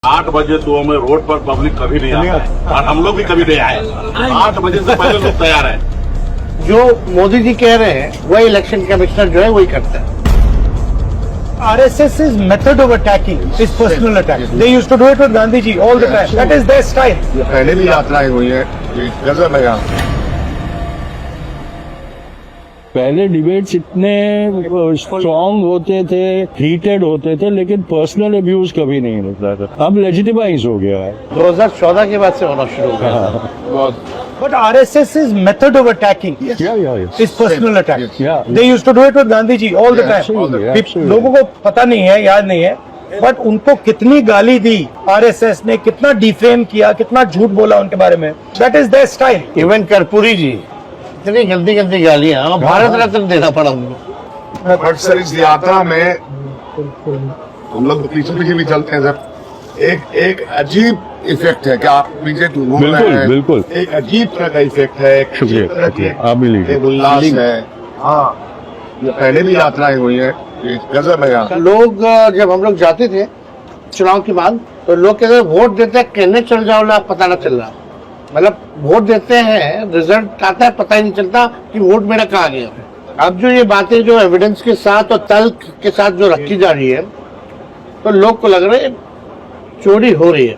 8 बजे तो हमें रोड पर पब्लिक कभी नहीं आता है और हम लोग भी कभी नहीं आए। 8 बजे से पहले लोग तैयार है। जो मोदी जी कह रहे हैं वही इलेक्शन कमिश्नर जो है वही करता है। RSS's method of attacking is personal attack. They used to do it with Gandhi ji all the time. That is their style. ये पहले भी यात्राएं हुई है, गजब है यहाँ। पहले डिबेट्स इतने स्ट्रॉन्ग होते थे, हीटेड होते थे, लेकिन पर्सनल अब्यूज कभी नहीं होता था। अब लेजिटिमाइज हो गया है। 2014 के बाद से होना शुरू हो गया। But RSS's method of attacking is personal attack. Yeah. They used to do it with Gandhi ji all the time. Absolutely, absolutely. लोगों को पता नहीं है, याद नहीं है, बट उनको कितनी गाली दी RSS ने, कितना डिफेम किया, कितना झूठ बोला उनके बारे में। That is their style. Even Karpoori ji इतनी गंदी गंदी गालियां, भारत रत्न देना पड़ा उनको। बट सर इस यात्रा में हम लोग पीछे पीछे भी चलते हैं सर। एक अजीब इफेक्ट है कि आप पीछे घूम रहे बिल्कुल, हैं। बिल्कुल। एक अजीब तरह का इफेक्ट है, एक अजीब तरह की आप भी लीजिए। एक उल्लास है। हाँ, ये पहले भी यात्राएं हुई है, ये गजब है यहाँ। लोग जब हम लोग जाते थे चुनाव के बाद तो लोग कहते वोट देते हैं कहने चल जाओ ना, पता ना चल रहा। मतलब वोट देते हैं, रिजल्ट आता है, पता ही नहीं चलता कि वोट मेरा कहाँ गया। अब जो ये बातें जो एविडेंस के साथ और तर्क के साथ जो रखी जा रही है तो लोग को लग रहा है चोरी हो रही है।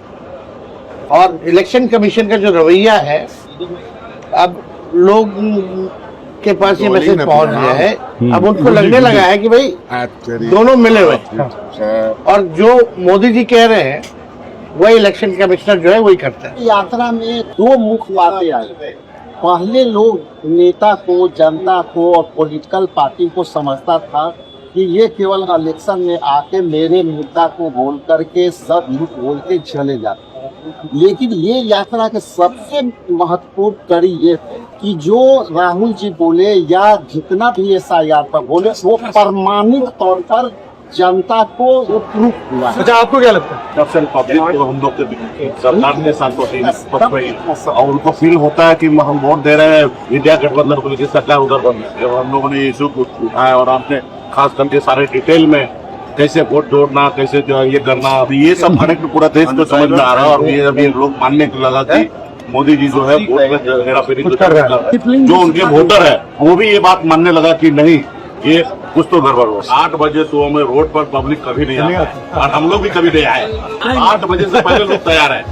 और इलेक्शन कमीशन का जो रवैया है, अब लोग के पास ये मैसेज पहुंच गया है, अब उनको लगने लगा है कि भाई दोनों मिले हुए हैं। और जो मोदी जी कह रहे हैं वही इलेक्शन कमिश्नर जो है वही करता है। यात्रा में दो मुख्य बातें आई। पहले लोग नेता को, जनता को और पॉलिटिकल पार्टी को समझता था कि ये केवल इलेक्शन में आके मेरे मुद्दा को बोल करके सब झूठ बोल के चले जाते। लेकिन ये यात्रा के सबसे महत्वपूर्ण कड़ी ये है कि जो राहुल जी बोले या जितना भी SIR पर बोले वो प्रमाणिक तौर पर जनता को वो प्रूफ हुआ है। अच्छा, आपको क्या लगता है? जब से पब्लिक को हम लोग के सरकार के साथ और उनको फील होता है कि हम वोट दे रहे हैं इंडिया गठबंधन को, लेकिन सरकार उधर बन रही है। हम लोगों ने इशू को उठाया और आपने खास करके सारे डिटेल में कैसे वोट जोड़ना, कैसे जो ये करना, अभी ये सब हर एक पूरा देश को समझ में आ रहा है। और ये अभी लोग मानने को लगा कि मोदी जी जो है वोट में हेराफेरी कर रहे हैं। जो उनके वोटर है वो भी ये बात मानने लगा कि नहीं, ये कुछ तो गड़बड़ हो। 8 बजे तो हमें रोड पर पब्लिक कभी नहीं आता है और हम लोग भी कभी नहीं आए। 8 बजे से पहले लोग तैयार है।